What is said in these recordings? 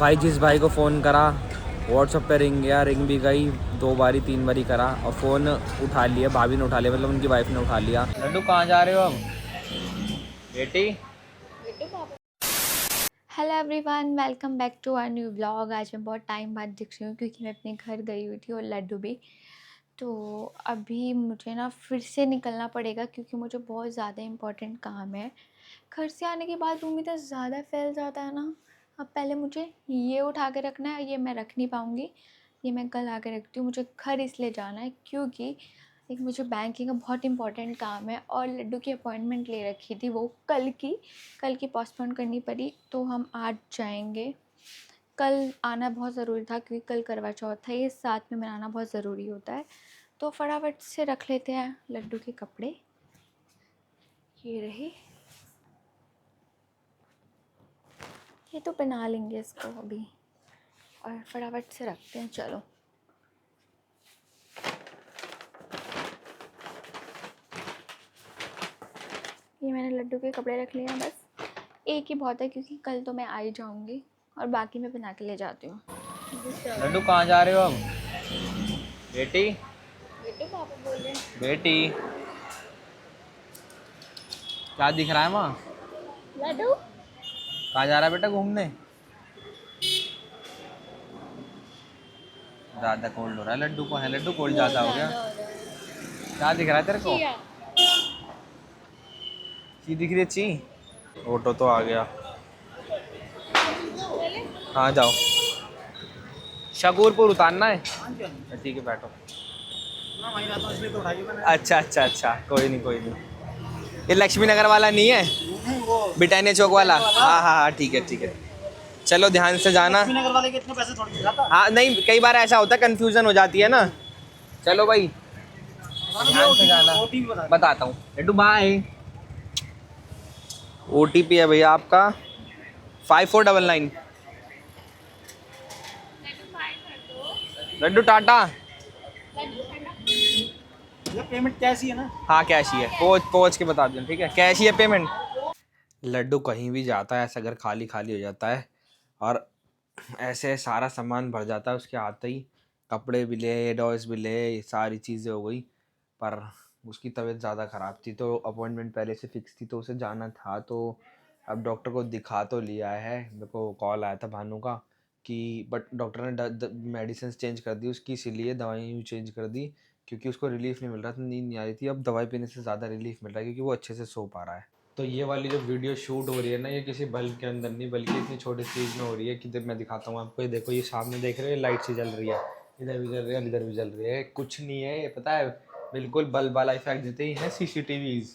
भाई जिस भाई को फ़ोन करा व्हाट्सअप पे रिंग गया, रिंग भी गई 2 बारी 3 बारी करा और फ़ोन उठा लिया, भाभी ने उठा लिया, मतलब उनकी वाइफ ने उठा लिया। लड्डू कहाँ जा रहे हो अब बेटी? Hello everyone, welcome back to our new vlog. आज मैं बहुत टाइम बाद दिख रही हूँ क्योंकि मैं अपने घर गई हुई थी और लड्डू भी। तो अभी मुझे ना फिर से निकलना पड़ेगा क्योंकि मुझे बहुत ज़्यादा इम्पोर्टेंट काम है। घर से आने के बाद रूम इतना ज़्यादा फैल जाता है ना। अब पहले मुझे ये उठा के रखना है, ये मैं रख नहीं पाऊँगी, ये मैं कल आके रखती हूँ। मुझे घर इसलिए जाना है क्योंकि एक मुझे बैंकिंग का बहुत इंपॉर्टेंट काम है और लड्डू की अपॉइंटमेंट ले रखी थी, वो कल की पोस्टपोन करनी पड़ी। तो हम आज जाएंगे। कल आना बहुत ज़रूरी था क्योंकि कल करवा चौथ है, ये साथ में मनाना बहुत ज़रूरी होता है। तो फटाफट से रख लेते हैं लड्डू के कपड़े। ये रहे, ये तो पहना लेंगे इसको अभी और फटाफट से रखते हैं। चलो ये मैंने लड्डू के कपड़े रख लिए हैं, बस एक ही बहुत है क्योंकि कल तो मैं आ ही जाऊँगी और बाकी मैं बना के ले जाती हूँ। लड्डू कहाँ जा रहे हो अब बेटी? बेटे पापा बोल रहे हैं। बेटी क्या दिख रहा है वहाँ? लड्डू कहाँ जा रहा है बेटा घूमने? ज़्यादा कोल्ड हो रहा है लड्डू को, है लड्डू कोल्ड ज़्यादा हो गया? क्या दिख रहा है तेरे को? ची दिख रही है ची? ऑटो तो आ गया। हाँ जाओ, शकूरपुर उतारना है। ठीक है बैठो। अच्छा अच्छा अच्छा, कोई नहीं। ये लक्ष्मी नगर वाला नहीं है, बिटानिया चौक वाला? हाँ हाँ हाँ, ठीक है। चलो ध्यान से जाना। लक्ष्मी नगर वाले के इतने पैसे थोड़ी जाता। हाँ नहीं, कई बार ऐसा होता है, कंफ्यूजन हो जाती है ना। चलो भाई ध्यान से जाना, बताता हूँ। लड्डू बाय। OTP है भैया आपका 5499। लड्डू टाटा। ये पेमेंट कैश ही है ना? हाँ कैश ही है, पहुँच के बता दें, ठीक है कैश ही है पेमेंट। लड्डू कहीं भी जाता है ऐसा घर खाली खाली हो जाता है और ऐसे सारा सामान भर जाता है उसके आते ही। कपड़े भी ले, डॉल्स भी ले, सारी चीज़ें हो गई। पर उसकी तबीयत ज़्यादा ख़राब थी तो अपॉइंटमेंट पहले से फिक्स थी तो उसे जाना था। तो अब डॉक्टर को दिखा तो लिया है, मेरे को कॉल आया था भानु का कि बट डॉक्टर ने मेडिसिन चेंज कर दी उसकी, इसीलिए दवाई चेंज कर दी क्योंकि उसको रिलीफ नहीं मिल रहा था, नींद नहीं आ रही थी। अब दवाई पीने से ज़्यादा रिलीफ मिल रहा है क्योंकि वो अच्छे से सो पा रहा है। तो ये वाली जो वीडियो शूट हो रही है ना, ये किसी बल्ब के अंदर नहीं बल्कि इतनी छोटी चीज़ में हो रही है कि मैं दिखाता हूँ आपको। ये देखो, ये सामने देख रहे हैं लाइट सी जल रही है, इधर भी जल रही है, इधर भी जल रही है। कुछ नहीं है ये, पता है, बिल्कुल बल्ब वाला इफेक्ट देते ही हैं CCTVs।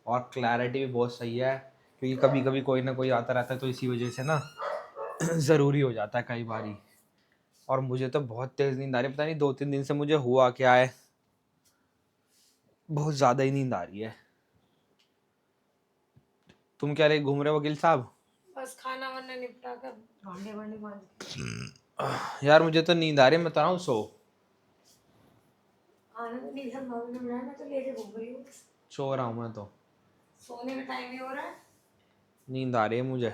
और क्लैरिटी भी बहुत सही है क्योंकि कभी कभी कोई ना कोई आता रहता है तो इसी वजह से ना ज़रूरी हो जाता है कई बारी। और मुझे तो बहुत तेज़ नींद आ रही है, पता नहीं 2-3 दिन से मुझे हुआ क्या है, बहुत ज़्यादा ही नींद आ रही है। तुम क्या रहे घूम रहे हो वकील साहब? बस खाना वाना निपटा कर भांडे वांडे मांज। यार मुझे तो नींद आ रही है, मैं बता रहा हूँ सो। खाना तो नहीं सब मम्मी ने बनाया, मैं तो लेके घूम रही हूँ। सो रहा हूँ मैं तो, सोने का टाइम ही हो रहा है। नींद आ रही है मुझे।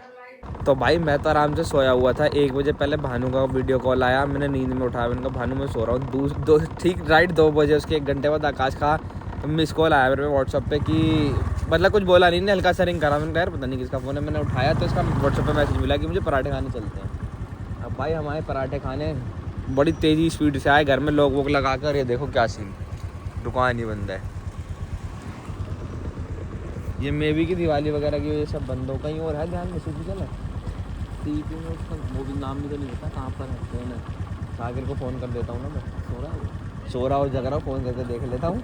तो भाई मैं तो आराम से सोया हुआ था। 1 बजे पहले भानु का वीडियो कॉल आया, मैंने नींद में उठाया, मैंने कहा भानु मैं सो रहा हूँ। ठीक राइट 2 बजे उसके 1 घंटे बाद आकाश का मिस कॉल आया मेरे पे व्हाट्सअप पे कि मतलब कुछ बोला नहीं, हल्का सा रिंग करा। मैंने कहा यार पता नहीं किसका फ़ोन है, मैंने उठाया तो इसका व्हाट्सअप पे मैसेज मिला कि मुझे पराठे खाने चलते हैं। अब भाई हमारे पराठे खाने बड़ी तेज़ी स्पीड से आए, घर में लोग वोग लगा कर, ये देखो क्या सीन, दुकान ही बंद है। ये मेबी की दिवाली वगैरह की वजह से बंद हो, कहीं और है ध्यान में सूची चला टीपी में उसका वो भी नाम भी तो नहीं पता कहाँ पर है। फ़ोन है, सागर को फ़ोन कर देता हूँ ना, मैं सो रहा और जग रहा हूँ, फ़ोन करके देख लेता हूँ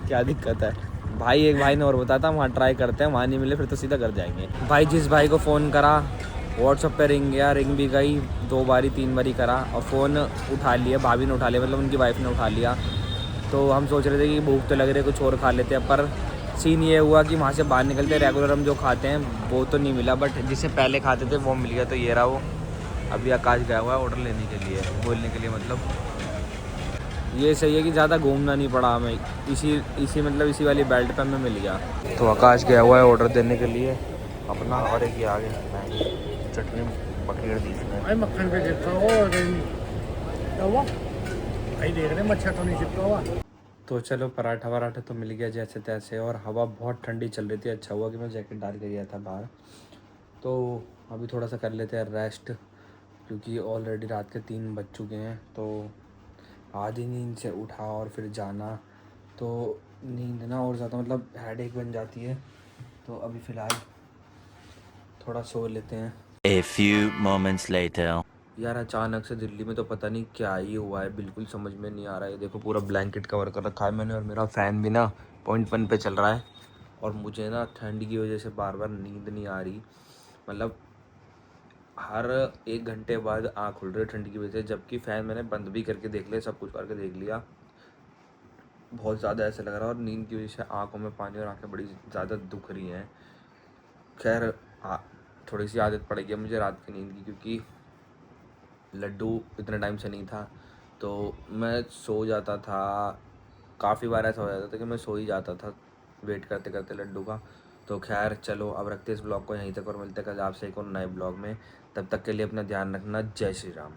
क्या दिक्कत है भाई। एक भाई ने और बताया था वहाँ ट्राई करते हैं, वहाँ नहीं मिले फिर तो सीधा घर जाएंगे। भाई जिस भाई को फ़ोन करा व्हाट्सअप पे रिंग गया, रिंग भी गई 2 बारी 3 बारी करा और फ़ोन उठा लिया, भाभी ने उठा लिया, मतलब उनकी वाइफ ने उठा लिया। तो हम सोच रहे थे कि भूख तो लग रही है, कुछ और खा लेते हैं, पर सीन ये हुआ कि वहाँ से बाहर निकलते रेगुलर हम जो खाते हैं वो तो नहीं मिला, बट जिससे पहले खाते थे वो मिल गया। तो ये रहा वो, अभी आकाश गया हुआ है ऑर्डर लेने के लिए, बोलने के लिए। मतलब ये सही है कि ज़्यादा घूमना नहीं पड़ा हमें, इसी वाली बेल्ट पे हमें मिल गया। तो आकाश गया हुआ है ऑर्डर देने के लिए अपना, और एक ये आ गया चटनी पकड़ दी इसने। भाई मक्खन पे चिपका हुआ और क्या हुआ भाई, देख रहे मच्छर तो नहीं चिपका हुआ। तो चलो पराठा वराठा तो मिल गया जैसे तैसे, और हवा बहुत ठंडी चल रही थी। अच्छा हुआ कि मैं जैकेट डाल के गया था बाहर। तो अभी थोड़ा सा कर लेते हैं रेस्ट, क्योंकि ऑलरेडी रात के 3 बज चुके हैं। तो आधी नींद से उठा और फिर जाना, तो नींद ना और ज़्यादा मतलब हेडेक बन जाती है। तो अभी फ़िलहाल थोड़ा सो लेते हैं। A few moments later. यार अचानक से दिल्ली में तो पता नहीं क्या ही हुआ है, बिल्कुल समझ में नहीं आ रहा है। देखो पूरा ब्लैंकेट कवर कर रखा है मैंने, और मेरा फ़ैन भी ना 0.1 पे चल रहा है। और मुझे ना ठंड की वजह से बार बार नींद नहीं आ रही, मतलब हर 1 घंटे बाद आँख खुल रही है ठंड की वजह से। जबकि फ़ैन मैंने बंद भी करके देख लिया, सब कुछ करके देख लिया, बहुत ज़्यादा ऐसा लग रहा है। और नींद की वजह से आँखों में पानी और आँखें बड़ी ज़्यादा दुख रही हैं। खैर थोड़ी सी आदत पड़ गई मुझे रात की नींद की, क्योंकि लड्डू इतने टाइम से नहीं था। तो मैं सो जाता था, काफ़ी बार ऐसा हो जाता था कि मैं सो ही जाता था वेट करते करते लड्डू का। तो खैर चलो अब रखते इस ब्लॉग को यहीं तक, और मिलते हैं कल आपसे एक और नए ब्लॉग में। तब तक के लिए अपना ध्यान रखना। जय श्री राम।